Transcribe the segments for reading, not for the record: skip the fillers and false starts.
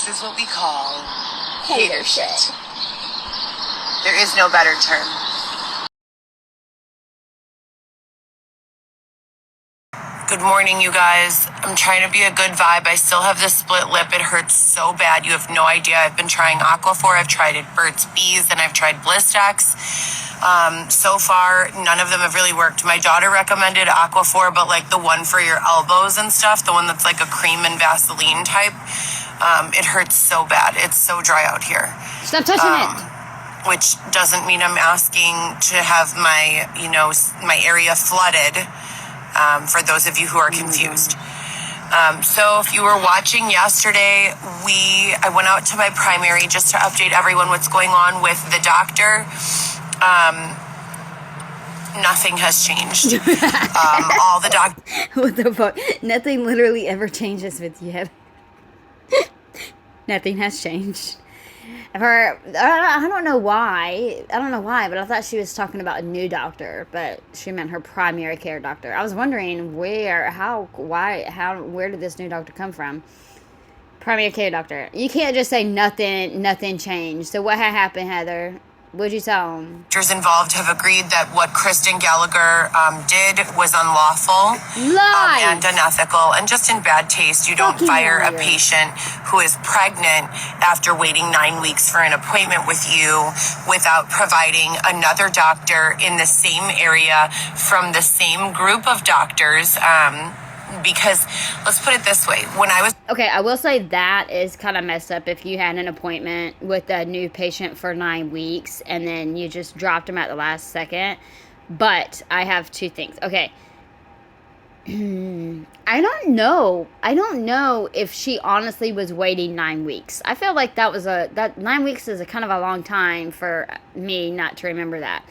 is what we call Hater shit. There is no better term. Good morning, you guys. I'm trying to be a good vibe. I still have this split lip. It hurts so bad. You have no idea. I've been trying Aquaphor. I've tried Burt's Bees, and I've tried Blistex. So far, none of them have really worked. My daughter recommended Aquaphor, but like the one for your elbows and stuff, the one that's like a cream and Vaseline type. It hurts so bad. It's so dry out here. Stop touching it. Which doesn't mean I'm asking to have my, my area flooded. For those of you who are confused. So if you were watching yesterday, I went out to my primary just to update everyone what's going on with the doctor. Nothing has changed. All the doctors. What the fuck? Nothing literally ever changes with you. Nothing has changed. I don't know why, but I thought she was talking about a new doctor, but she meant her primary care doctor. I was wondering where did this new doctor come from? Primary care doctor. You can't just say nothing changed. So what had happened, Heather? What'd you tell them? Doctors involved have agreed that what Kristen Gallagher did was unlawful and unethical and just in bad taste. You don't fire a patient who is pregnant after waiting 9 weeks for an appointment with you without providing another doctor in the same area from the same group of doctors. Because let's put it this way, okay, I will say that is kind of messed up if you had an appointment with a new patient for 9 weeks and then you just dropped them at the last second. But I have two things. Okay. I don't know if she honestly was waiting 9 weeks. I feel like that 9 weeks is a kind of a long time for me not to remember that.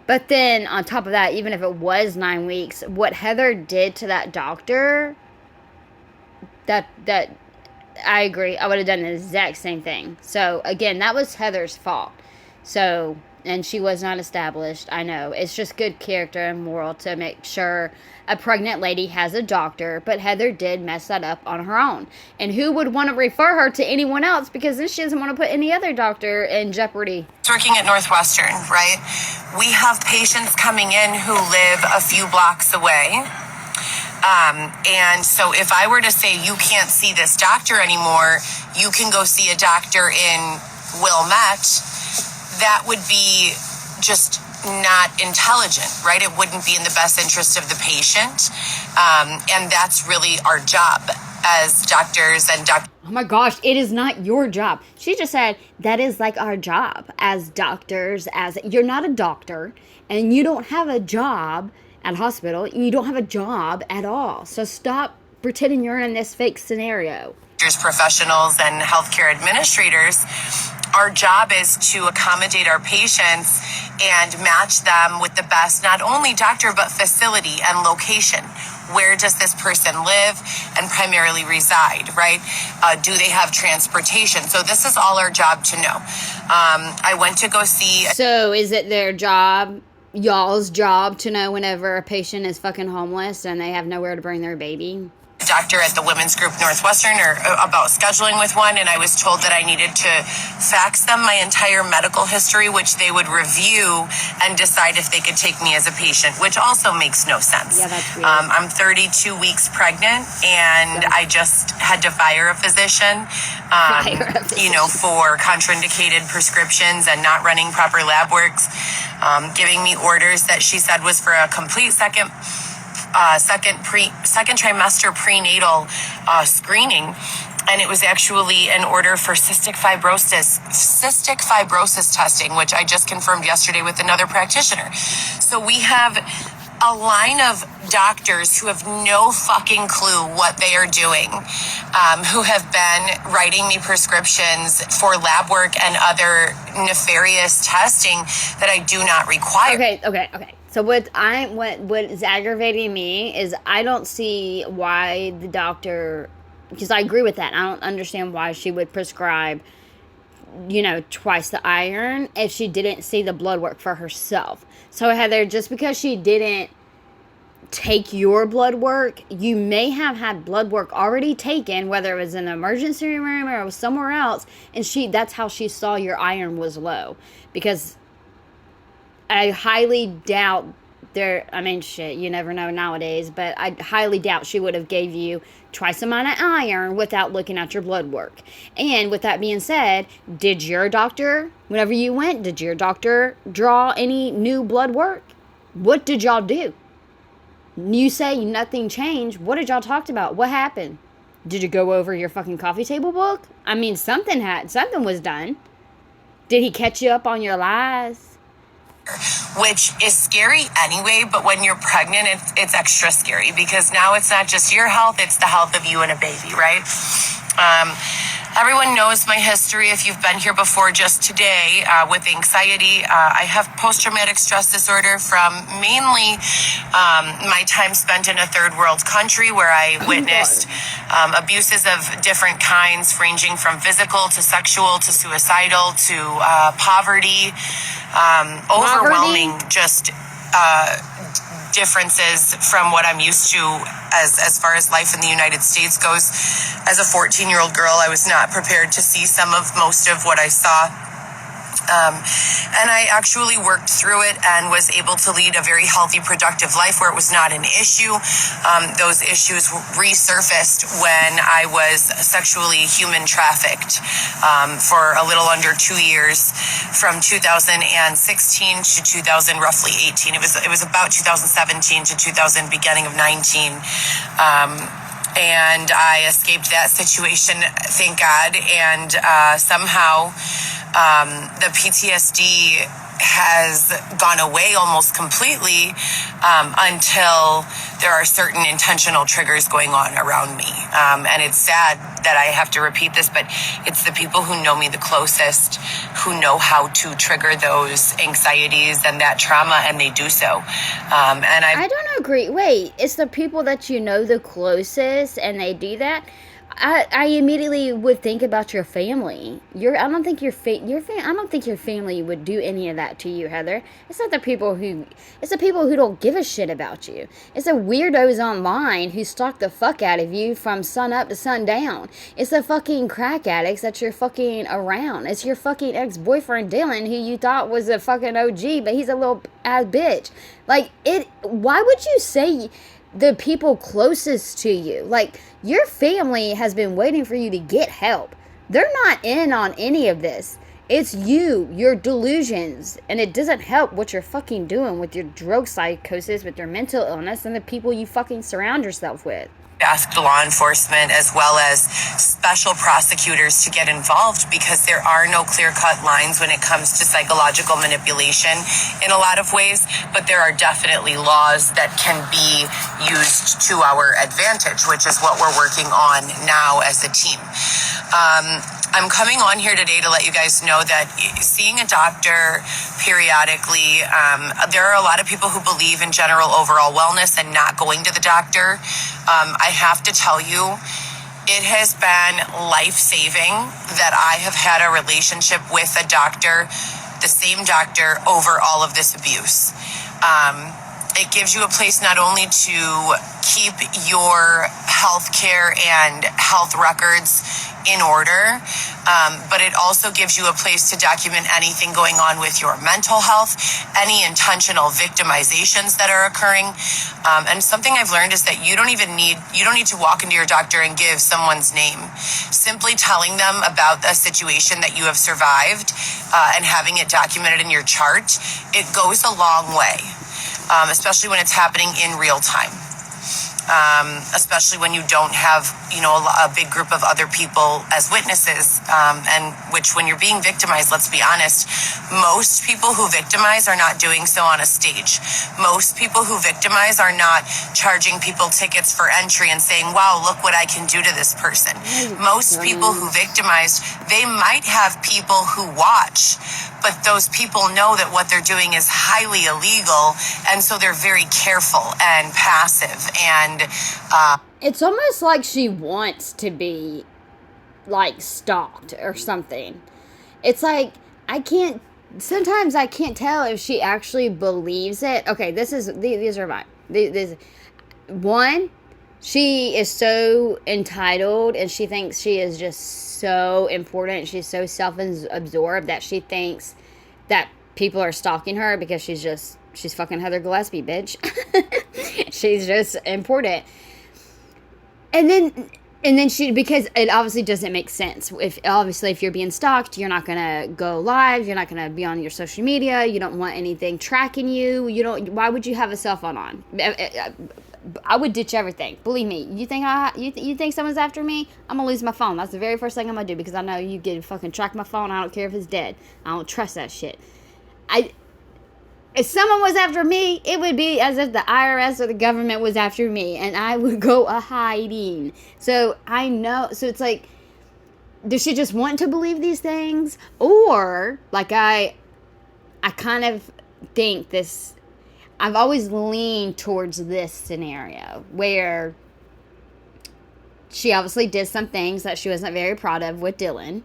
But then, on top of that, even if it was 9 weeks, what Heather did to that doctor, that I agree. I would have done the exact same thing. So, again, that was Heather's fault. So, and she was not established. I know. It's just good character and moral to make sure a pregnant lady has a doctor. But Heather did mess that up on her own. And who would want to refer her to anyone else? Because then she doesn't want to put any other doctor in jeopardy. Working at Northwestern, right? We have patients coming in who live a few blocks away. And so if I were to say you can't see this doctor anymore, you can go see a doctor in Wilmette, that would be just not intelligent, right? It wouldn't be in the best interest of the patient. And that's really our job as doctors and Oh my gosh, it is not your job. She just said that is like our job as doctors, as you're not a doctor and you don't have a job at a hospital. You don't have a job at all. So stop pretending you're in this fake scenario. Professionals and healthcare administrators, our job is to accommodate our patients and match them with the best, not only doctor, but facility and location. Where does this person live and primarily reside, right? Do they have transportation? So this is all our job to know. I went to go see. So is it their job, y'all's job, to know whenever a patient is fucking homeless and they have nowhere to bring their baby? Doctor at the women's group Northwestern or about scheduling with one, and I was told that I needed to fax them my entire medical history, which they would review and decide if they could take me as a patient, which also makes no sense. Yeah, that's weird. I'm 32 weeks pregnant, and I just had to fire a physician, for contraindicated prescriptions and not running proper lab works, giving me orders that she said was for a complete second trimester prenatal screening, and it was actually an order for cystic fibrosis testing, which I just confirmed yesterday with another practitioner. So we have a line of doctors who have no fucking clue what they are doing, who have been writing me prescriptions for lab work and other nefarious testing that I do not require. Okay. So what is aggravating me is I don't see why the doctor, because I agree with that. I don't understand why she would prescribe, twice the iron if she didn't see the blood work for herself. So Heather, just because she didn't take your blood work, you may have had blood work already taken, whether it was in the emergency room or it was somewhere else, and that's how she saw your iron was low. Because I highly doubt shit, you never know nowadays, but I highly doubt she would have gave you twice amount of iron without looking at your blood work. And with that being said, did your doctor, whenever you went, did your doctor draw any new blood work? What did y'all do? You say nothing changed. What did y'all talk about? What happened? Did you go over your fucking coffee table book? I mean, something was done. Did he catch you up on your lies? Which is scary anyway, but when you're pregnant, it's extra scary because now it's not just your health, it's the health of you and a baby, right? Everyone knows my history if you've been here before just today with anxiety. I have post-traumatic stress disorder from mainly my time spent in a third world country where I witnessed abuses of different kinds, ranging from physical to sexual to suicidal to poverty. Overwhelming just differences from what I'm used to as far as life in the United States goes. As a 14-year-old girl, I was not prepared to see most of what I saw. And I actually worked through it and was able to lead a very healthy, productive life where it was not an issue. Those issues resurfaced when I was sexually human trafficked for a little under 2 years, from 2016 to roughly 18. It was about 2017 to 2000, beginning of 19. And I escaped that situation, thank God. And somehow the PTSD has gone away almost completely until there are certain intentional triggers going on around me. And it's sad that I have to repeat this, but it's the people who know me the closest who know how to trigger those anxieties and that trauma, and they do so. And I don't agree. Wait, it's the people that you know the closest and they do that? I immediately would think about your family. I don't think your family would do any of that to you, Heather. It's the people who don't give a shit about you. It's the weirdos online who stalk the fuck out of you from sun up to sundown. It's the fucking crack addicts that you're fucking around. It's your fucking ex-boyfriend Dylan, who you thought was a fucking OG, but he's a little ass bitch. Why would you say the people closest to you? Your family has been waiting for you to get help. They're not in on any of this. It's your delusions, and it doesn't help what you're fucking doing with your drug psychosis, with your mental illness, and the people you fucking surround yourself with. Asked law enforcement as well as special prosecutors to get involved because there are no clear-cut lines when it comes to psychological manipulation in a lot of ways, but there are definitely laws that can be used to our advantage, which is what we're working on now as a team. I'm coming on here today to let you guys know that seeing a doctor periodically, there are a lot of people who believe in general overall wellness and not going to the doctor. I have to tell you, it has been life-saving that I have had a relationship with a doctor, the same doctor, over all of this abuse. It gives you a place not only to keep your health care and health records in order, but it also gives you a place to document anything going on with your mental health, any intentional victimizations that are occurring. And something I've learned is that you don't need to walk into your doctor and give someone's name. Simply telling them about a situation that you have survived and having it documented in your chart, it goes a long way. Especially when it's happening in real time. Especially when you don't have, a big group of other people as witnesses, and which when you're being victimized, let's be honest, most people who victimize are not doing so on a stage. Most people who victimize are not charging people tickets for entry and saying, wow, look what I can do to this person. Most people who victimize, they might have people who watch, but those people know that what they're doing is highly illegal, and so they're very careful and passive. And it's almost like she wants to be stalked or something. It's like sometimes I can't tell if she actually believes it. Okay, these are mine. one, she is so entitled and she thinks she is just so important. She's so self-absorbed that she thinks that people are stalking her because she's fucking Heather Gillespie, bitch. She's just important. And then she, because it obviously doesn't make sense. If you're being stalked, you're not gonna go live. You're not gonna be on your social media. You don't want anything tracking you. Why would you have a cell phone on? I would ditch everything. Believe me. You think someone's after me? I'm gonna lose my phone. That's the very first thing I'm gonna do, because I know you can fucking track my phone. I don't care if it's dead. I don't trust that shit. If someone was after me, it would be as if the IRS or the government was after me, and I would go a-hiding. So I know. So it's like, does she just want to believe these things? Or, like, I kind of think this, I've always leaned towards this scenario where she obviously did some things that she wasn't very proud of with Dylan.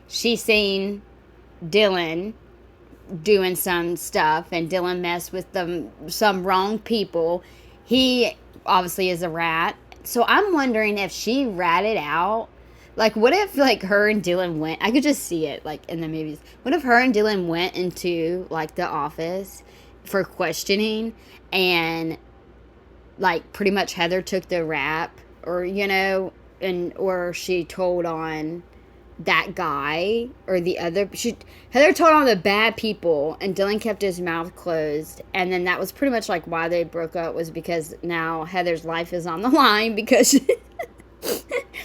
She's seen Dylan doing some stuff, and Dylan messed with some wrong people. He obviously is a rat. So I'm wondering if she ratted out, like, what if, like, her and Dylan went, I could just see it, like, in the movies. What if her and Dylan went into, like, the office for questioning, and, like, pretty much Heather took the rap, or, or she told on that guy or the other. Heather told on the bad people, and Dylan kept his mouth closed. And then that was pretty much like why they broke up, was because now Heather's life is on the line, because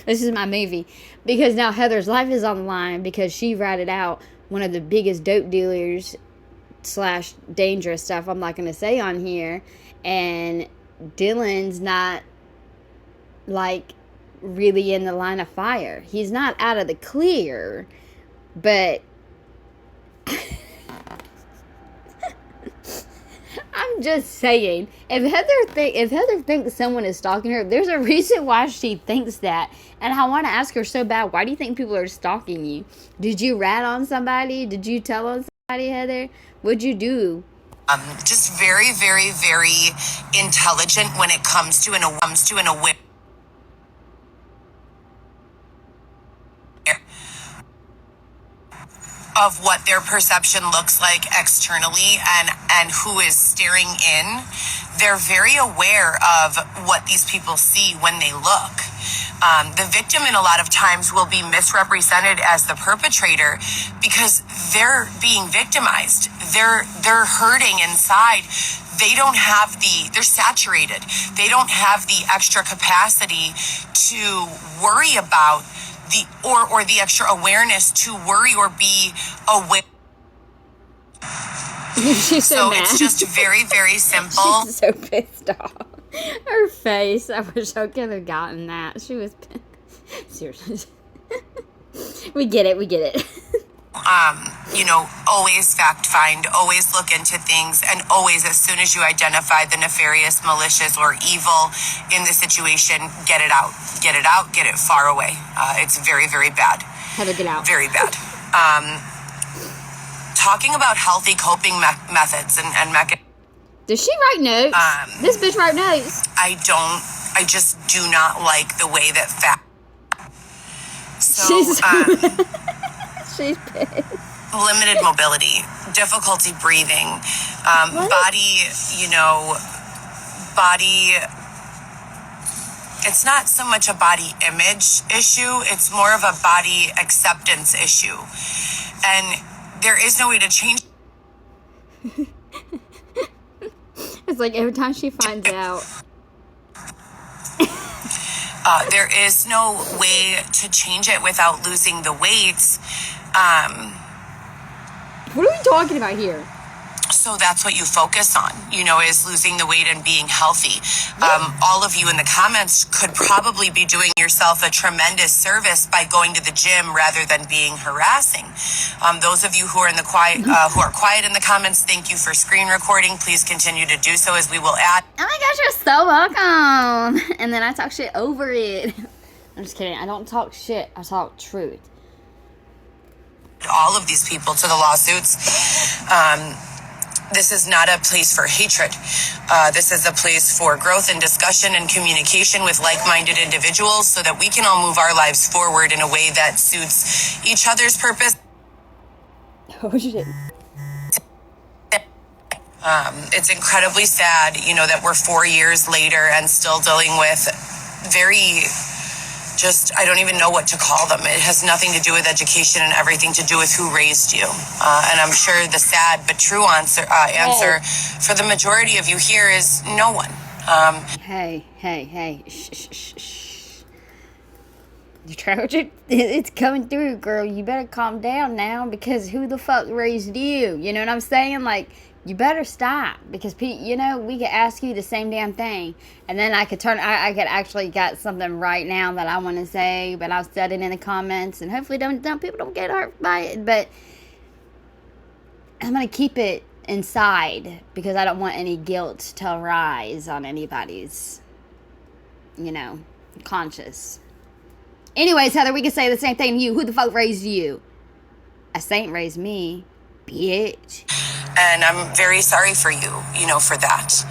this is my movie, because now Heather's life is on the line because she ratted out one of the biggest dope dealers / dangerous stuff I'm not going to say on here. And Dylan's not, like, really in the line of fire. He's not out of the clear, but I'm just saying, if Heather thinks someone is stalking her, there's a reason why she thinks that. And I want to ask her so bad, why do you think people are stalking you? Did you rat on somebody? Did you tell on somebody, Heather? What'd you do? Just very, very, very intelligent when it comes to an awareness of what their perception looks like externally, and who is staring in. They're very aware of what these people see when they look. The victim in a lot of times will be misrepresented as the perpetrator because they're being victimized. They're hurting inside. They're saturated. They don't have the extra capacity to worry about or the extra awareness to worry or be aware. She's so mad. It's just very, very simple. She's so pissed off. Her face. I wish I could have gotten that. She was seriously. We get it. Always fact find, always look into things, and always, as soon as you identify the nefarious, malicious, or evil in the situation, get it out, get it far away. It's very, very bad. How to get out. Very bad. Talking about healthy coping methods and mechanisms. Does she write notes? This bitch write notes. I just do not like the way that So, she's pissed. Limited mobility, difficulty breathing, body, it's not so much a body image issue, it's more of a body acceptance issue. And there is no way to change. It's like every time she finds out. There is no way to change it without losing the weight. What are we talking about here? So that's what you focus on, is losing the weight and being healthy. All of you in the comments could probably be doing yourself a tremendous service by going to the gym rather than being harassing. Those of you who are in the quiet in the comments, thank you for screen recording. Please continue to do so, as we will add. Oh my gosh, you're so welcome. And then I talk shit over it. I'm just kidding. I don't talk shit. I talk truth. All of these people to the lawsuits. this is not a place for hatred. This is a place for growth and discussion and communication with like-minded individuals so that we can all move our lives forward in a way that suits each other's purpose. Oh, shit. It's incredibly sad, that we're 4 years later and still dealing with very I don't even know what to call them. It has nothing to do with education and everything to do with who raised you. And I'm sure the sad but true answer for the majority of you here is no one. Hey. Shh. The tragic, it's coming through, girl. You better calm down now, because who the fuck raised you? You know what I'm saying? Like, you better stop, because we could ask you the same damn thing, and then I could actually got something right now that I want to say, but I'll set it in the comments, and hopefully people don't get hurt by it, but I'm going to keep it inside, because I don't want any guilt to rise on anybody's, conscience. Anyways, Heather, we can say the same thing to you. Who the fuck raised you? A saint raised me, bitch. And I'm very sorry for you, for that.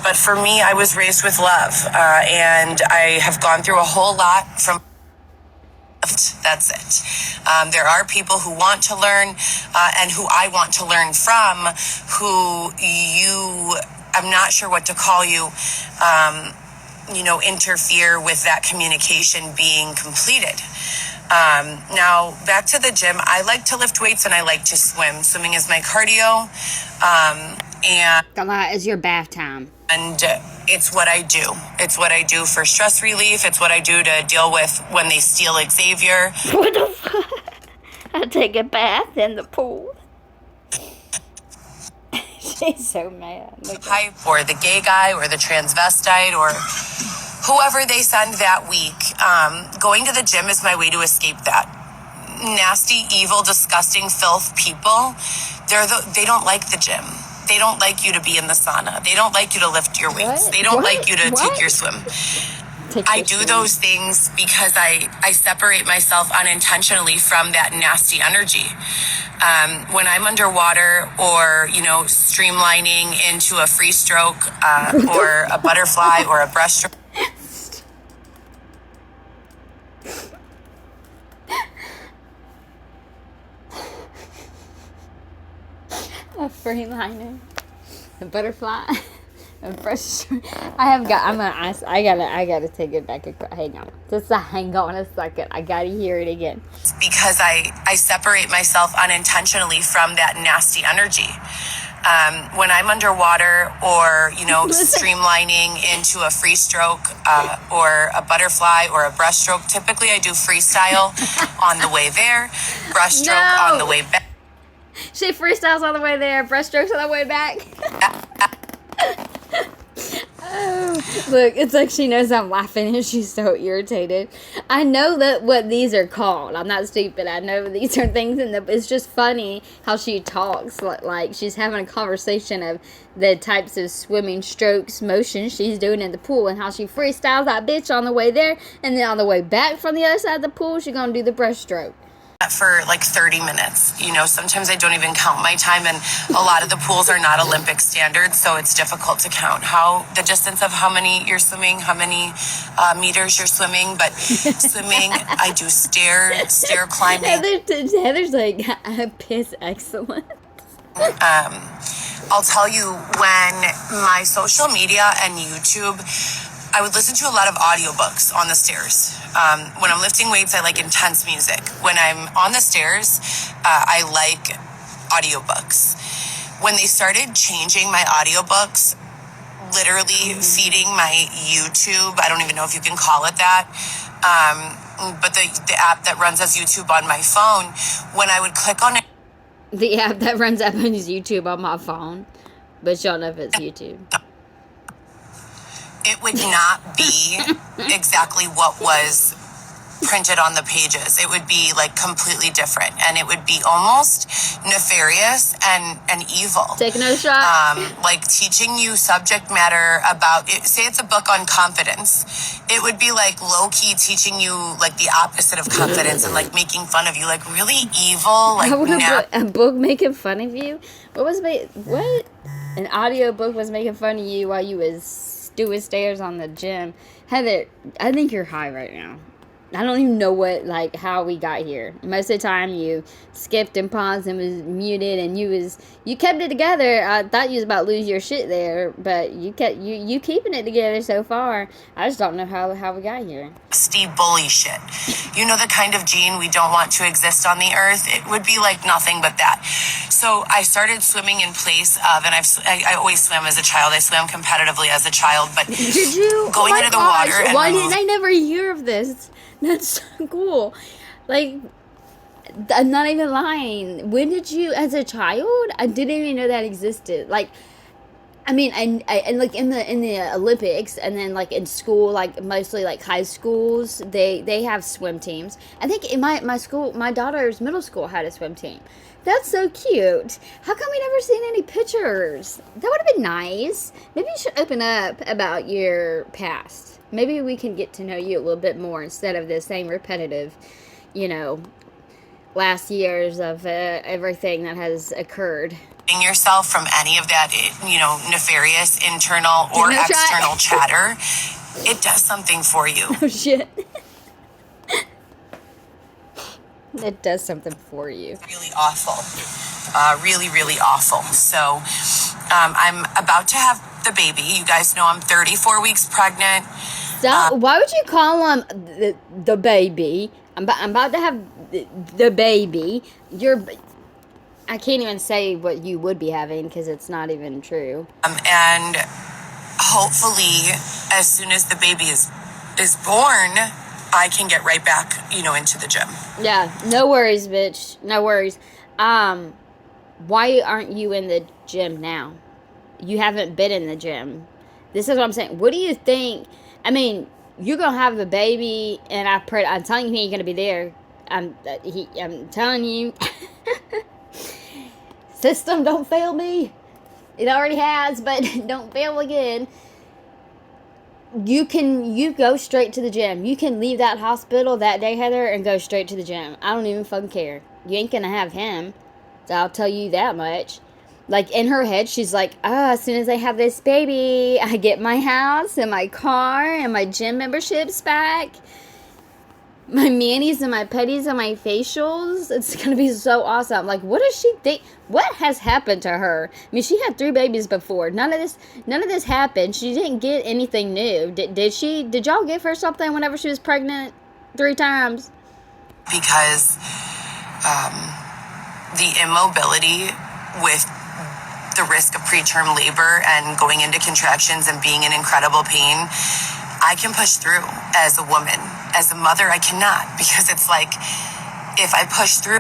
But for me, I was raised with love. And I have gone through a whole lot from... That's it. There are people who want to learn and who I want to learn from, who I'm not sure what to call you, interfere with that communication being completed. Now, back to the gym. I like to lift weights and I like to swim. Swimming is my cardio. And it's your bath time. And it's what I do. It's what I do for stress relief. It's what I do to deal with when they steal Xavier. What the fuck? I take a bath in the pool. She's so mad. Or the gay guy or the transvestite or whoever they send that week. Going to the gym is my way to escape that. Nasty, evil, disgusting, filth people, they don't like the gym. They don't like you to be in the sauna. They don't like you to lift your weights. What? They don't What? like you to What? take your swim. I do those things because I separate myself unintentionally from that nasty energy. When I'm underwater or, streamlining into a free stroke or a butterfly or a breaststroke. A free liner, a butterfly, a brush. I gotta take it back. Hang on a second. I gotta hear it again. Because I separate myself unintentionally from that nasty energy. When I'm underwater or, streamlining into a free stroke or a butterfly or a breaststroke, typically I do freestyle on the way there, breaststroke on the way back. She freestyles on the way there, breaststrokes on the way back. Oh, look, it's like she knows I'm laughing and she's so irritated. I know that what these are called. I'm not stupid. I know these are things it's just funny how she talks like she's having a conversation of the types of swimming strokes, motions she's doing in the pool, and how she freestyles that bitch on the way there, and then on the way back from the other side of the pool, she's gonna do the breaststroke. For like 30 minutes. Sometimes I don't even count my time, and a lot of the pools are not Olympic standards, so it's difficult to count the distance of how many you're swimming, how many meters you're swimming, but swimming, I do stair climbing. Heather's like, piss excellent. I'll tell you, when my social media and YouTube, I would listen to a lot of audiobooks on the stairs. When I'm lifting weights, I like intense music. When I'm on the stairs, I like audiobooks. When they started changing my audiobooks, literally feeding my YouTube, I don't even know if you can call it that, but the app that runs as YouTube on my phone, when I would click on it. The app that runs as YouTube on my phone, but y'all know if it's YouTube. It would not be exactly what was printed on the pages. It would be like completely different, and it would be almost nefarious and evil. Take another shot. Like teaching you subject matter about it. Say it's a book on confidence. It would be like low key teaching you like the opposite of confidence and like making fun of you, like really evil. Like a book making fun of you. What? An audio book was making fun of you while you was doing stairs on the gym. Heather, I think you're high right now. I don't even know how we got here. Most of the time you skipped and paused and was muted, and you kept it together. I thought you was about to lose your shit there, but you keeping it together so far. I just don't know how we got here. Steve bully shit. You know, the kind of gene we don't want to exist on the earth. It would be like nothing but that. So I started swimming in place of, and I always swam as a child. I swam competitively as a child, but did you going into the water? And why didn't I never hear of this? That's so cool. Like, I'm not even lying. When did you, as a child? I didn't even know that existed. Like, I mean, and like in the Olympics, and then like in school, like mostly like high schools, they have swim teams. I think in my school, my daughter's middle school had a swim team. That's so cute. How come we never seen any pictures? That would have been nice. Maybe you should open up about your past. Maybe we can get to know you a little bit more instead of the same repetitive, last years of everything that has occurred. Yourself from any of that, nefarious internal or external chatter, it does something for you. Oh, shit. It does something for you. Really awful. Really, really awful. So I'm about to have the baby. You guys know I'm 34 weeks pregnant. Why would you call him the baby? I'm about to have the baby. I can't even say what you would be having because it's not even true. And hopefully, as soon as the baby is born, I can get right back, into the gym. Yeah, no worries, bitch. No worries. Why aren't you in the gym now? You haven't been in the gym. This is what I'm saying. What do you think? I mean, you're gonna have the baby, and I'm telling you, he ain't gonna be there. I'm telling you. System, don't fail me. It already has, but don't fail again. You go straight to the gym. You can leave that hospital that day, Heather, and go straight to the gym. I don't even fucking care. You ain't gonna have him. So I'll tell you that much. Like, in her head, she's like, as soon as I have this baby, I get my house and my car and my gym memberships back. My manis and my petties and my facials. It's going to be so awesome. Like, what does she think? What has happened to her? I mean, she had 3 babies before. None of this happened. She didn't get anything new. Did she? Did y'all give her something whenever she was pregnant 3 times? Because the immobility with the risk of preterm labor and going into contractions and being in incredible pain, I can push through as a woman. As a mother, I cannot, because it's like if I push through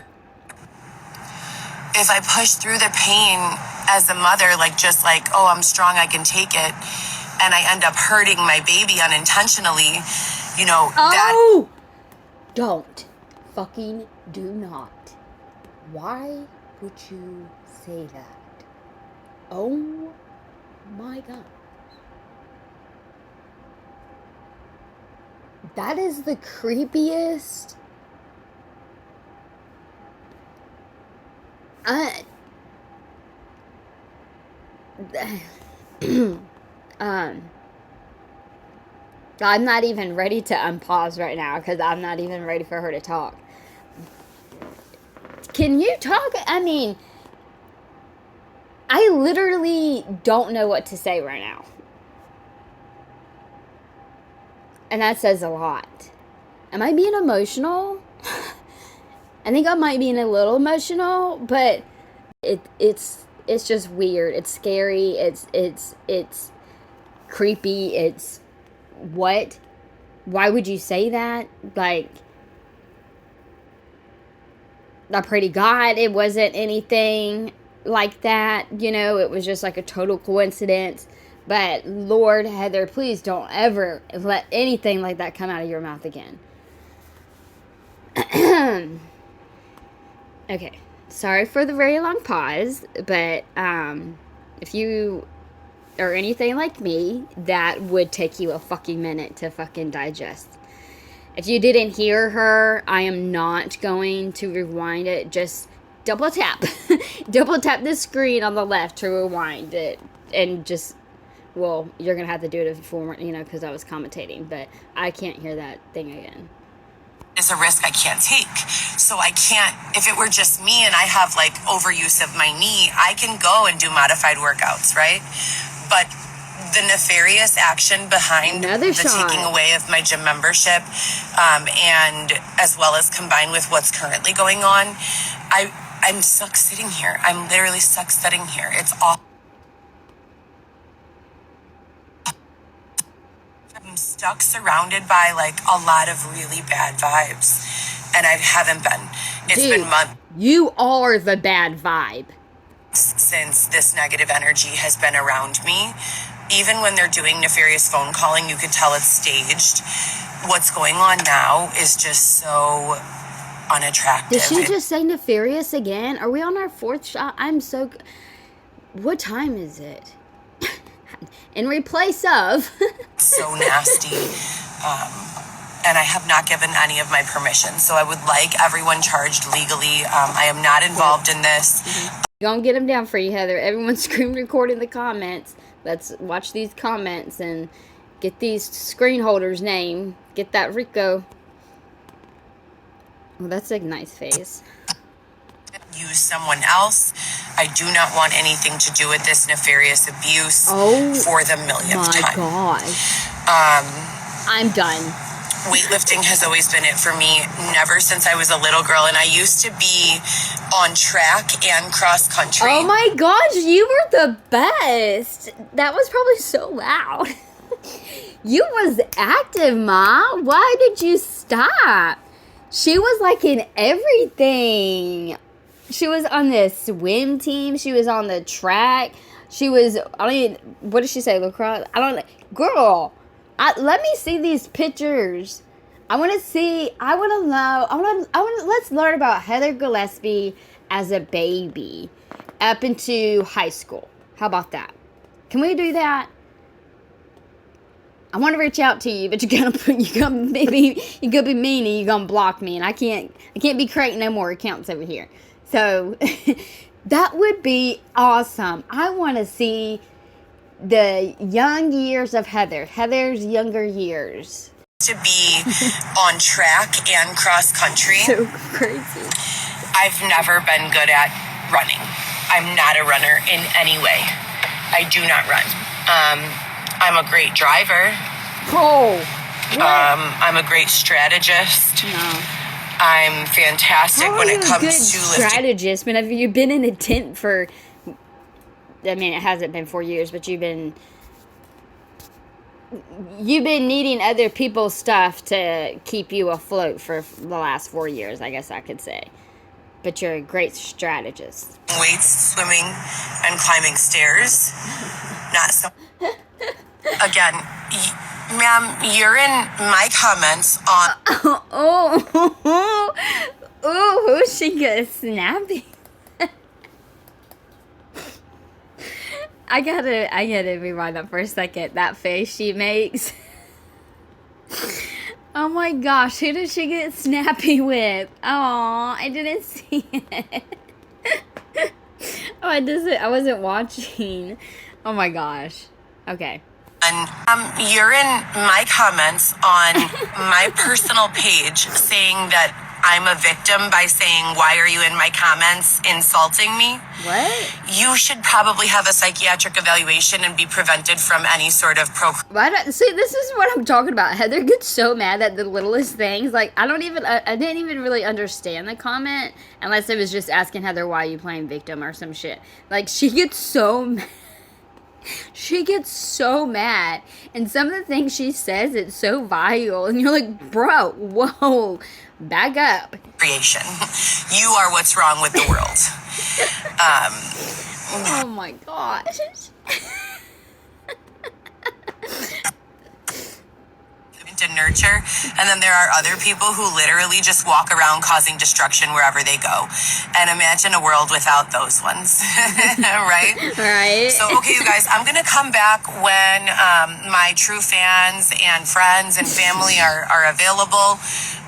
the pain as a mother, I'm strong, I can take it, and I end up hurting my baby unintentionally, Oh! Don't. Fucking do not. Why would you say that? Oh my God. That is the creepiest. I'm not even ready to unpause right now because I'm not even ready for her to talk. Can you talk? I mean, I literally don't know what to say right now. And that says a lot. Am I being emotional? I think I might be a little emotional, but it's just weird. It's scary. It's creepy. It's what? Why would you say that? Like, I pray to God it wasn't anything like that. It was just like a total coincidence. But Lord, Heather, please don't ever let anything like that come out of your mouth again. Okay, sorry for the very long pause, but if you are anything like me, that would take you a fucking minute to fucking digest. If you didn't hear her, I am not going to rewind it. Just double tap. Double tap the screen on the left to rewind it. And just, well, you're going to have to do it before, because I was commentating. But I can't hear that thing again. Is a risk I can't take. So I can't, if it were just me and I have like overuse of my knee, I can go and do modified workouts, right? But the nefarious action behind the taking away of my gym membership, and as well as combined with what's currently going on, I'm stuck sitting here. I'm literally stuck sitting here. It's all. I'm stuck surrounded by like a lot of really bad vibes, and I haven't been. It's been months. You are the bad vibe. Since this negative energy has been around me. Even when they're doing nefarious phone calling, you can tell it's staged. What's going on now is just so unattractive. Did she just say nefarious again? Are we on our fourth shot? What time is it? In replace of. So nasty. And I have not given any of my permission. So I would like everyone charged legally. I am not involved in this. Gonna get them down for you, Heather. Everyone screen record in the comments. Let's watch these comments and get these screen holders' name. Get that Rico. Well, that's a nice face. Use someone else. I do not want anything to do with this nefarious abuse for the millionth time. Oh my gosh. I'm done. Weightlifting has always been it for me, never since I was a little girl, and I used to be on track and cross country. Oh my gosh, you were the best. That was probably so loud. You was active, Ma. Why did you stop? She was like in everything. She was on the swim team. She was on the track. She was, what did she say, lacrosse? Girl. Let me see these pictures. Let's learn about Heather Gillespie as a baby up into high school. How about that? Can we do that? I want to reach out to you, but you're gonna be mean and you're gonna block me, and I can't be creating no more accounts over here. So that would be awesome. I want to see the young years of Heather's younger years. To be on track and cross country. So crazy. I've never been good at running. I'm not a runner in any way. I do not run. I'm a great driver. Oh. I'm a great strategist. No. I'm fantastic when it comes to strategist. But have you been in a tent for? I mean, it hasn't been 4 years, but you've been needing other people's stuff to keep you afloat for the last 4 years, I guess I could say. But you're a great strategist. Weights, swimming, and climbing stairs. Not so. Again, ma'am, you're in my comments on. Oh, she got snappy. I gotta rewind that for a second. That face she makes. Oh my gosh, who did she get snappy with? Oh, I didn't see it. Oh, I wasn't watching. Oh my gosh. Okay. And you're in my comments on my personal page saying that I'm a victim by saying, why are you in my comments insulting me? What? You should probably have a psychiatric evaluation and be prevented from any sort of See, this is what I'm talking about. Heather gets so mad at the littlest things. Like, I didn't even really understand the comment unless it was just asking Heather, why are you playing victim or some shit. Like, she gets so mad. She gets so mad, and some of the things she says, it's so vile, and you're like, bro, whoa, back up. Creation. You are what's wrong with the world. Oh my gosh. protect and nurture. And then there are other people who literally just walk around causing destruction wherever they go. And imagine a world without those ones, right? Right. So, okay, you guys, I'm going to come back when my true fans and friends and family are available.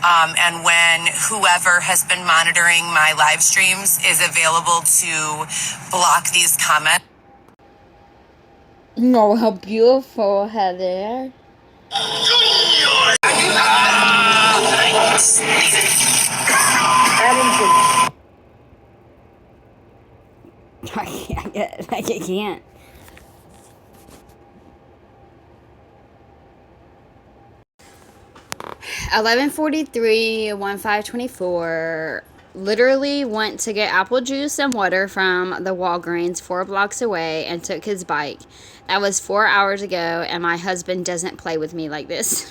And when whoever has been monitoring my live streams is available to block these comments. No, how beautiful, Heather. I can't. 11:43, 1524. Literally went to get apple juice and water from the Walgreens 4 blocks away and took his bike. That was 4 hours ago, and my husband doesn't play with me like this.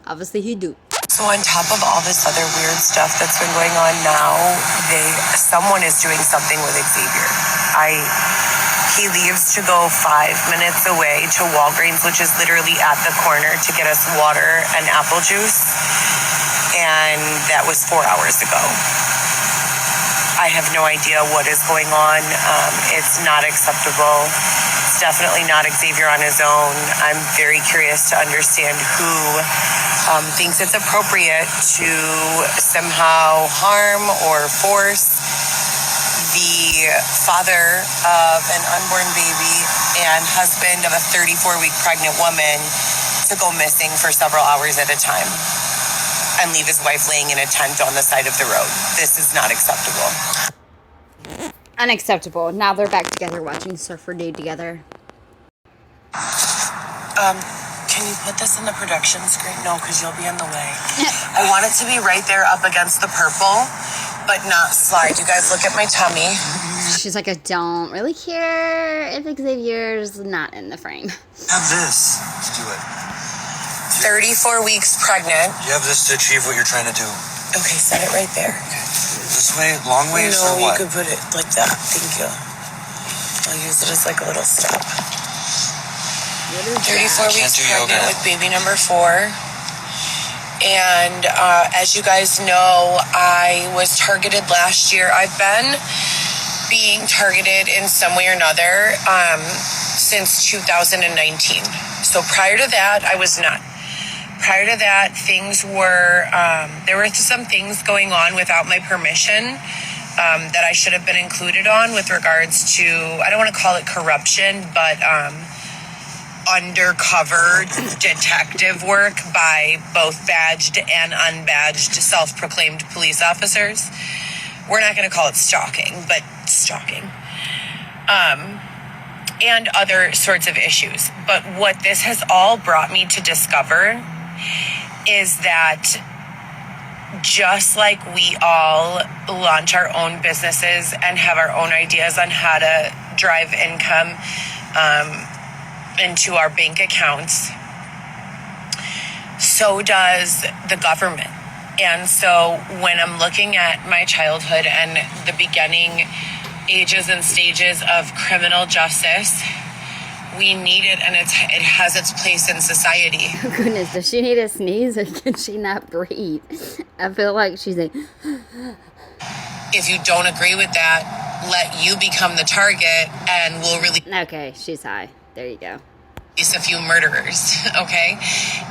Obviously, he do. So on top of all this other weird stuff that's been going on now, someone is doing something with Xavier. He leaves to go 5 minutes away to Walgreens, which is literally at the corner, to get us water and apple juice. And that was 4 hours ago. I have no idea what is going on. It's not acceptable. It's definitely not Xavier on his own. I'm very curious to understand who thinks it's appropriate to somehow harm or force the father of an unborn baby and husband of a 34-week pregnant woman to go missing for several hours at a time and leave his wife laying in a tent on the side of the road. This is not acceptable. Unacceptable. Now they're back together watching Surfer Dude together. Can you put this in the production screen? No, because you'll be in the way. I want it to be right there up against the purple, but not slide. You guys look at my tummy. She's like, I don't really care if Xavier's not in the frame. Have this to do it. 34 weeks pregnant. You have this to achieve what you're trying to do. Okay, set it right there. This way, long ways, or No, you what? could put it like that. Thank you. I'll use it as like a little step. 34 weeks pregnant with baby number 4. And as you guys know, I was targeted last year. I've been being targeted in some way or another since 2019. So prior to that, I was not. Prior to that, things were, there were some things going on without my permission that I should have been included on with regards to, I don't want to call it corruption, but undercover detective work by both badged and unbadged self-proclaimed police officers. We're not going to call it stalking, but stalking. And other sorts of issues. But what this has all brought me to discover is that just like we all launch our own businesses and have our own ideas on how to drive income into our bank accounts, so does the government. And so when I'm looking at my childhood and the beginning ages and stages of criminal justice, we need it, and it has its place in society. Oh goodness, does she need a sneeze or can she not breathe? I feel like she's like... If you don't agree with that, let you become the target and we'll release... Okay, she's high. There you go. A few murderers, okay?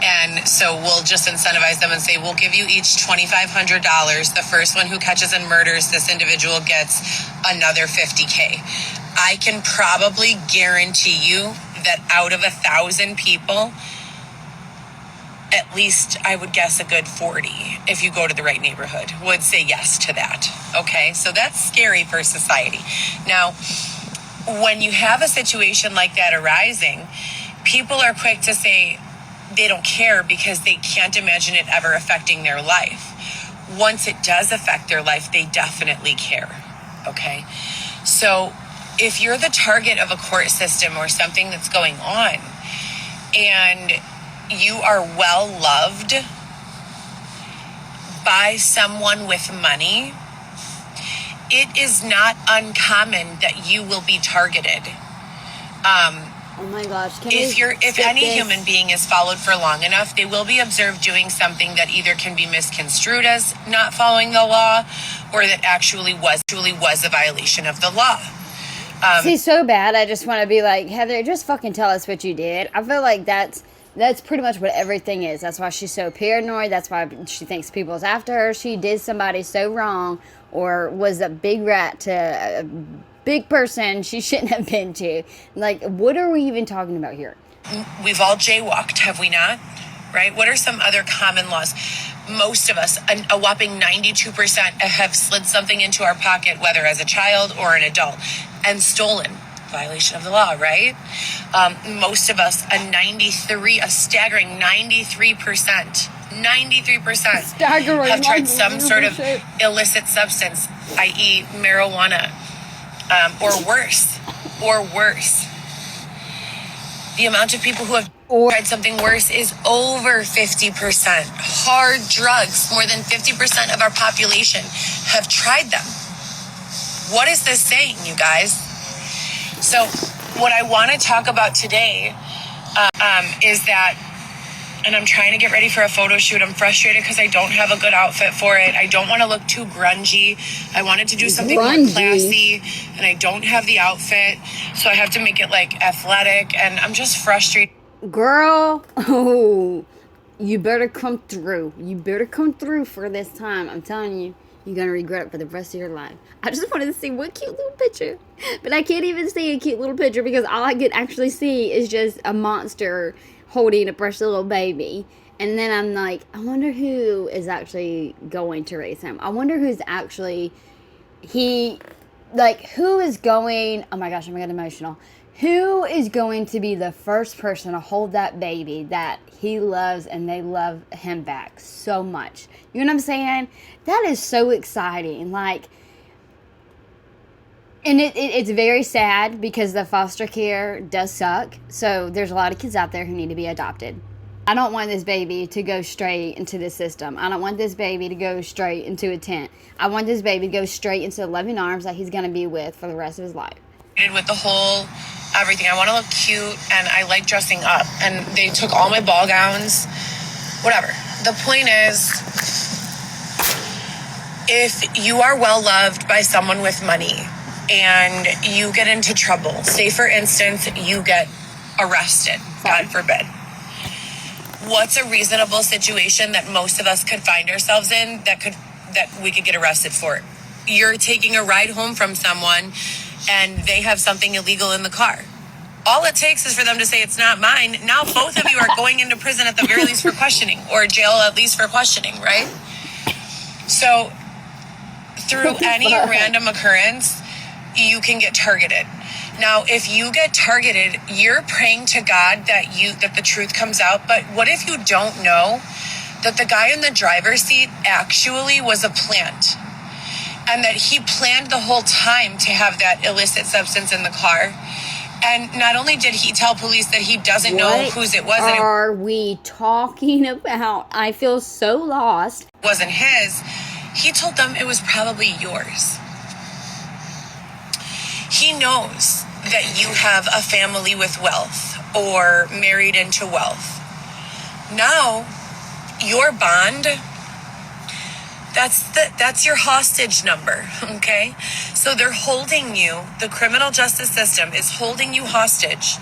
And so we'll just incentivize them and say, we'll give you each $2,500. The first one who catches and murders this individual gets another $50K. I can probably guarantee you that out of 1,000 people, at least I would guess a good 40, if you go to the right neighborhood, would say yes to that, okay? So that's scary for society. Now, when you have a situation like that arising, people are quick to say they don't care because they can't imagine it ever affecting their life. Once it does affect their life, they definitely care, okay? So if you're the target of a court system or something that's going on and you are well loved by someone with money, it is not uncommon that you will be targeted. Oh my gosh. If any human being is followed for long enough, they will be observed doing something that either can be misconstrued as not following the law or that actually was a violation of the law. See, so bad. I just want to be like, Heather, just fucking tell us what you did. I feel like that's pretty much what everything is. That's why she's so paranoid. That's why she thinks people's after her. She did somebody so wrong or was a big rat to a big person she shouldn't have been to. Like, what are we even talking about here? We've all jaywalked, have we not? Right? What are some other common laws? Most of us, a whopping 92%, have slid something into our pocket, whether as a child or an adult, and stolen. Violation of the law, right? Most of us, a staggering 93%, have tried some sort of illicit substance, i.e. marijuana, or worse. The amount of people who have tried something worse is over 50%. Hard drugs, more than 50% of our population have tried them. What is this saying, you guys? So what I want to talk about today is that, and I'm trying to get ready for a photo shoot. I'm frustrated because I don't have a good outfit for it. I don't want to look too grungy. I wanted to do something more classy, and I don't have the outfit, so I have to make it like athletic, and I'm just frustrated. Girl, oh, you better come through. You better come through for this time. I'm telling you, you're going to regret it for the rest of your life. I just wanted to see one cute little picture, but I can't even see a cute little picture because all I could actually see is just a monster holding a precious little baby. And then I'm like, I wonder who is actually going to raise him. I wonder who's actually, who is going, oh my gosh, I'm getting emotional. Who is going to be the first person to hold that baby that he loves and they love him back so much? You know what I'm saying? That is so exciting. Like, and it's very sad because the foster care does suck. So there's a lot of kids out there who need to be adopted. I don't want this baby to go straight into the system. I don't want this baby to go straight into a tent. I want this baby to go straight into the loving arms that he's going to be with for the rest of his life. With the whole everything. I want to look cute and I like dressing up. And they took all my ball gowns. Whatever. The point is, if you are well loved by someone with money and you get into trouble, say for instance, you get arrested, God forbid. What's a reasonable situation that most of us could find ourselves in that we could get arrested for? You're taking a ride home from someone and they have something illegal in the car. All it takes is for them to say it's not mine. Now both of you are going into prison at the very least for questioning, or jail at least for questioning, right? So through any random occurrence, you can get targeted. Now, if you get targeted, you're praying to God that the truth comes out. But what if you don't know that the guy in the driver's seat actually was a plant? And that he planned the whole time to have that illicit substance in the car. And not only did he tell police that he doesn't know whose it was. What are we talking about? I feel so lost. It wasn't his. He told them it was probably yours. He knows that you have a family with wealth or married into wealth. Now, your bond, that's your hostage number, okay? So they're holding you, the criminal justice system is holding you hostage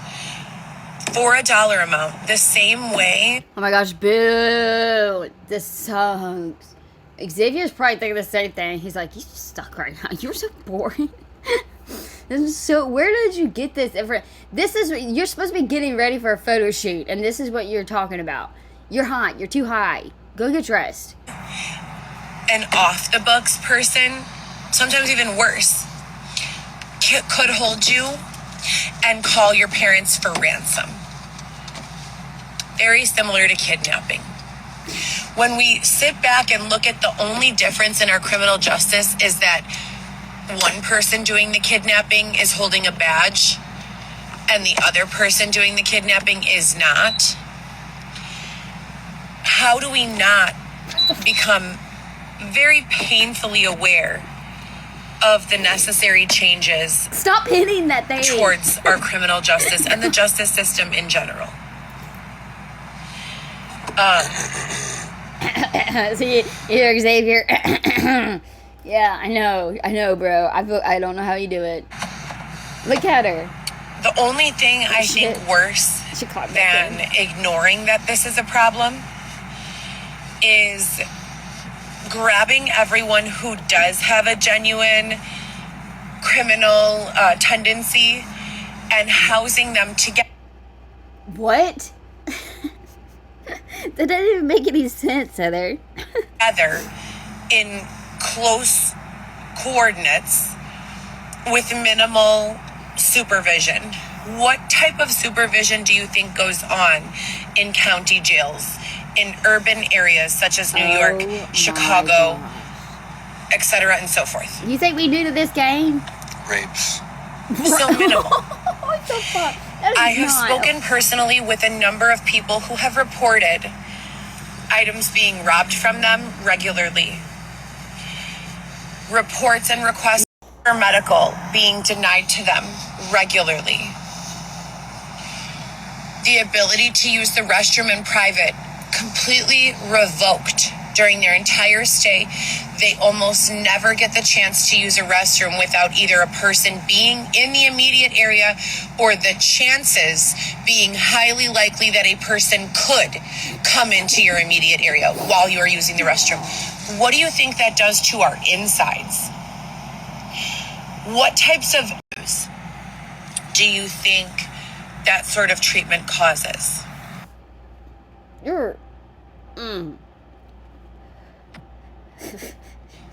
for a dollar amount, the same way. Oh my gosh, boo, this sucks. Xavier's probably thinking the same thing. He's like, you stuck right now. You're so boring. This is so, where did you get this? You're supposed to be getting ready for a photo shoot, and this is what you're talking about. You're hot. You're too high. Go get dressed. An off-the-books person, sometimes even worse, could hold you and call your parents for ransom. Very similar to kidnapping. When we sit back and look at the only difference in our criminal justice is that one person doing the kidnapping is holding a badge and the other person doing the kidnapping is not. How do we not become very painfully aware of the necessary changes Stop hitting that thing. towards our criminal justice and the justice system in general. See, you're Xavier. Yeah, I know, bro. I don't know how you do it. Look at her. The only thing I think worse She caught that than thing. ignoring that this is a problem is grabbing everyone who does have a genuine criminal tendency and housing them together. What? That doesn't even make any sense, Heather. In close coordinates with minimal supervision. What type of supervision do you think goes on in county jails, in urban areas such as New York, Oh, Chicago, my etc., and so forth? You think we new to this game? Rapes. So minimal. What the fuck? That is I have not- spoken personally with a number of people who have reported items being robbed from them regularly. Reports and requests for medical being denied to them regularly. The ability to use the restroom in private completely revoked during their entire stay. They almost never get the chance to use a restroom without either a person being in the immediate area or the chances being highly likely that a person could come into your immediate area while you are using the restroom. What do you think that does to our insides? What types of issues do you think that sort of treatment causes? You're.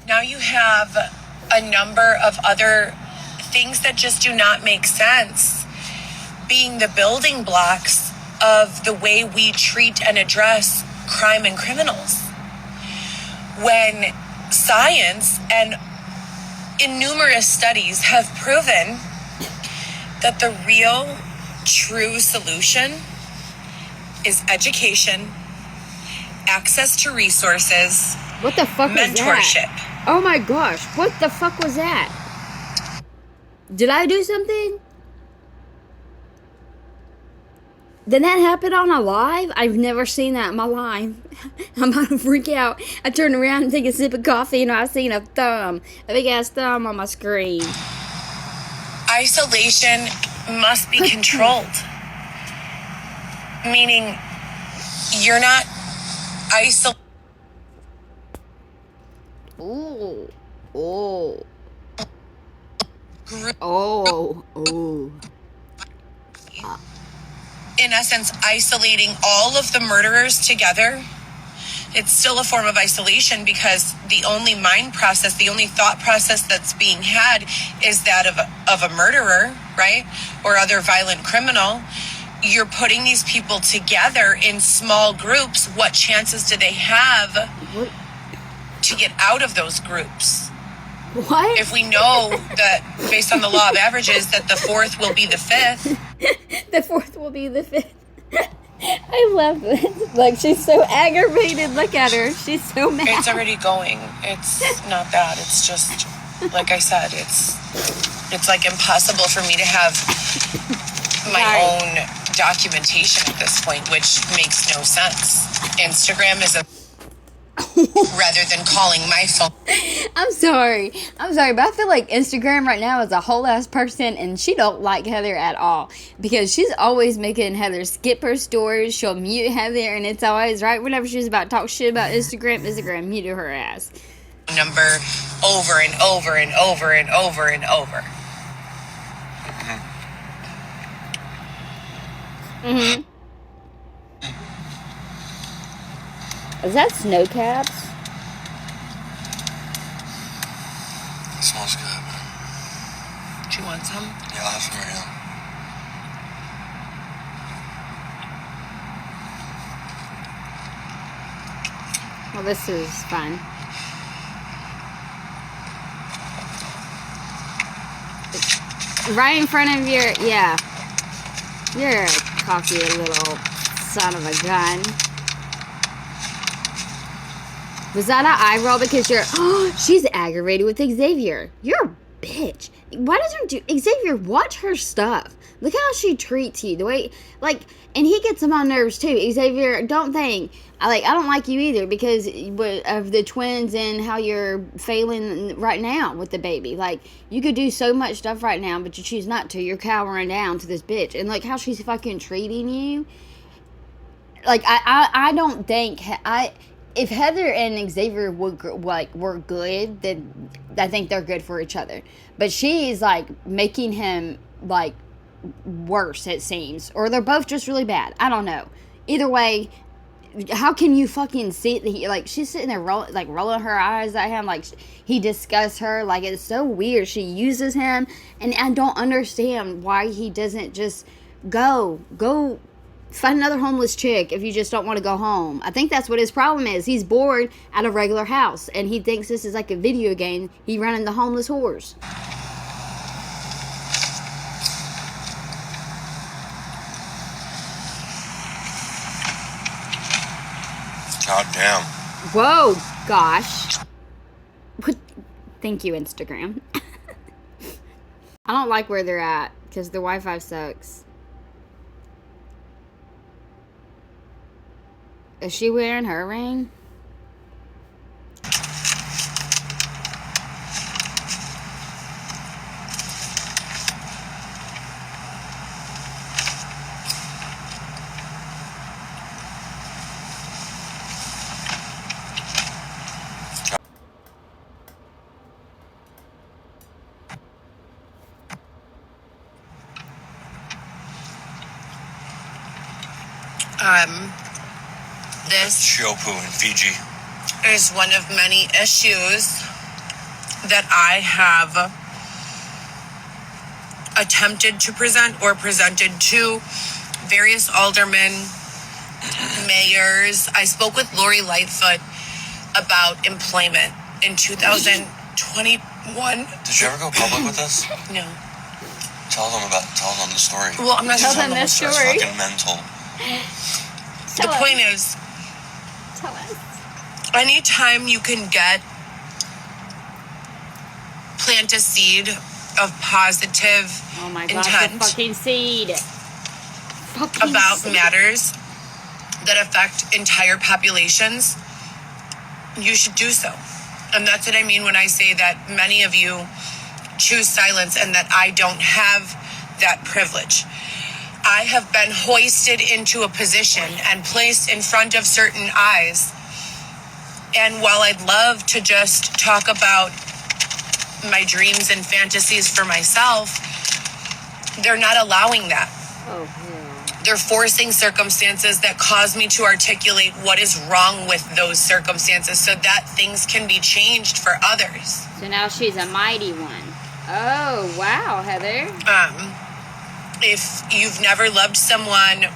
Now you have a number of other things that just do not make sense being the building blocks of the way we treat and address crime and criminals. When science and numerous studies have proven that the real, true solution is education, access to resources, What the fuck was mentorship. that? Oh my gosh, what the fuck was that? Did I do something? Did that happen on a live? I've never seen that in my life. I'm about to freak out. I turned around and take a sip of coffee and I seen a big ass thumb on my screen. Isolation must be controlled. Meaning, you're not isolated. Ooh. Oh. Oh. In essence, isolating all of the murderers together. It's still a form of isolation because the only mind process, the only thought process that's being had is that of a murderer, right? Or other violent criminal. You're putting these people together in small groups. What chances do they have What? to get out of those groups? What? If we know that, based on the law of averages, that the fourth will be the fifth, The fourth will be the fifth. I love this. Like, she's so aggravated. Look at her. She's so mad. it's already going. It's not that. It's just, like I said, it's like impossible for me to have my Right. own documentation at this point, which makes no sense. Instagram is a rather than calling my phone. I'm sorry, but I feel like Instagram right now is a whole ass person, and she don't like Heather at all because she's always making Heather skip her stories. She'll mute Heather, and it's always right whenever she's about to talk shit about Instagram muted her ass. Number over and over and over and over and over. Is that snow caps? It smells good. Do you want some? Yeah, I'll have some right now. Well, this is fun. Right in front of your, yeah. You're a cocky little son of a gun. Was that an eye roll because you're, oh, she's aggravated with Xavier. You're bitch. Why doesn't Xavier watch her stuff? Look how she treats you. The way, like, and he gets on my nerves too. Xavier, don't think I don't like you either because of the twins and how you're failing right now with the baby. Like, you could do so much stuff right now, but you choose not to. You're cowering down to this bitch, and look how she's fucking treating you. Like, I don't think if Heather and Xavier were good, then I think they're good for each other. But she's like making him like worse, it seems, or they're both just really bad. I don't know. Either way, how can you fucking see it? Like, she's sitting there rolling her eyes at him like he disgusts her. Like, it's so weird. She uses him, and I don't understand why he doesn't just go find another homeless chick if you just don't want to go home. I think that's what his problem is. He's bored at a regular house, and he thinks this is like a video game. He running the homeless whores. God damn. Whoa, gosh. Thank you, Instagram. I don't like where they're at because the Wi-Fi sucks. Is she wearing her ring? This Shopu in Fiji. is one of many issues that I have attempted to present or presented to various aldermen, mayors. I spoke with Lori Lightfoot about employment in 2021. Did you ever go public with this? No. Tell them the story. Well, I'm not Tell telling them the this whole story. It's fucking mental. The point is, Tell us. anytime you can plant a seed of positive Oh my gosh, the intent fucking seed. about seed. matters that affect entire populations, you should do so. And that's what I mean when I say that many of you choose silence and that I don't have that privilege. I have been hoisted into a position and placed in front of certain eyes. And while I'd love to just talk about my dreams and fantasies for myself, they're not allowing that. Oh, yeah. They're forcing circumstances that cause me to articulate what is wrong with those circumstances so that things can be changed for others. So now she's a mighty one. Oh, wow, Heather. If you've never loved someone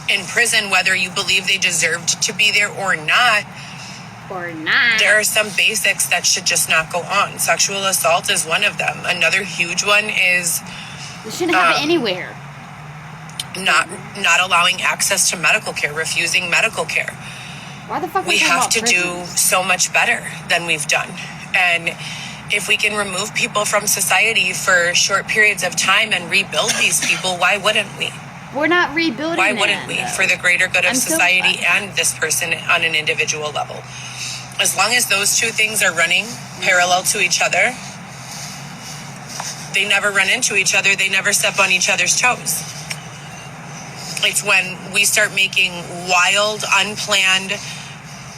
in prison, whether you believe they deserved to be there or not, Or not. there are some basics that should just not go on. Sexual assault is one of them. Another huge one is It shouldn't happen anywhere. not allowing access to medical care, refusing medical care. Why the fuck We we have talking to about do prisons? so much better than we've done. And if we can remove people from society for short periods of time and rebuild these people, why wouldn't we? We're not rebuilding Why them, wouldn't we? though. For the greater good of I'm so- society and this person on an individual level. As long as those two things are running parallel to each other, they never run into each other. They never step on each other's toes. It's when we start making wild, unplanned,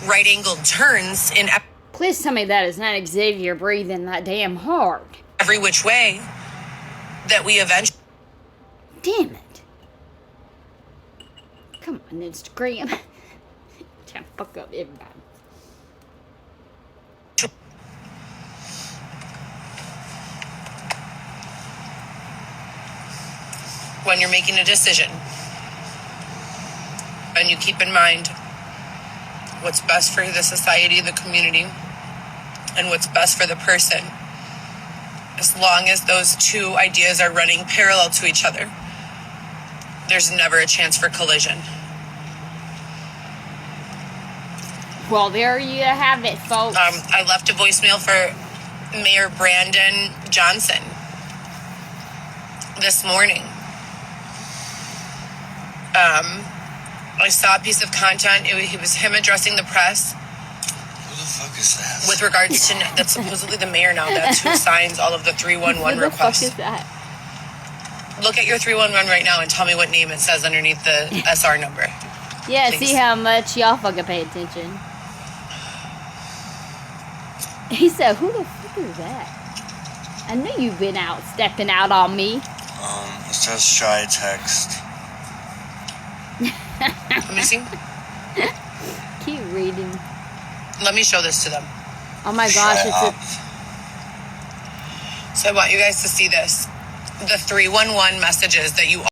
right-angled turns in Please tell me that is not Xavier breathing that damn hard. every which way that we eventually Damn it. Come on, Instagram. Trying to fuck up everybody. when you're making a decision. And you keep in mind what's best for the society, the community, and what's best for the person. As long as those two ideas are running parallel to each other, there's never a chance for collision. Well, there you have it, folks. I left a voicemail for Mayor Brandon Johnson this morning. I saw a piece of content. It was him addressing the press Who the fuck is that? with regards to that's supposedly the mayor now. That's who signs all of the 311 Who the fuck requests. is that? Look at your 311 right now and tell me what name it says underneath the SR number. Yeah, Please. see how much y'all fucking pay attention. He said, who the fuck is that? I knew you've been out stepping out on me. It says shy text. Let me see. Keep reading. Let me show this to them. Oh my gosh, Shy it's op. So I want you guys to see this. The 311 messages that you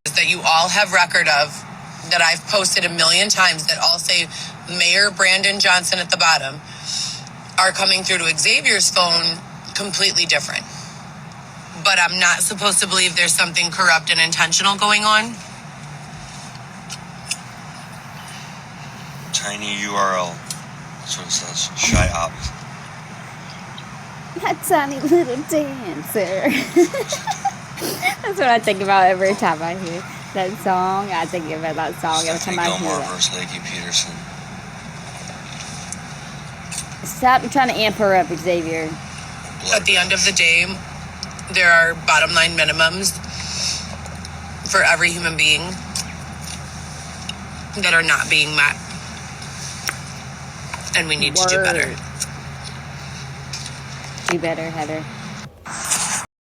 all have record of, that I've posted a million times, that all say Mayor Brandon Johnson at the bottom, are coming through to Xavier's phone completely different. But I'm not supposed to believe there's something corrupt and intentional going on. Tiny URL. That's what it says. Shy op. my tiny little dancer. That's what I think about every time I hear that song. I think about that song every Stephanie time I hear Gilmore that. versus Lakey Peterson. Stop trying to amp her up, Xavier. At the end of the day, there are bottom line minimums for every human being that are not being met. And we need to do better. Do better, Heather.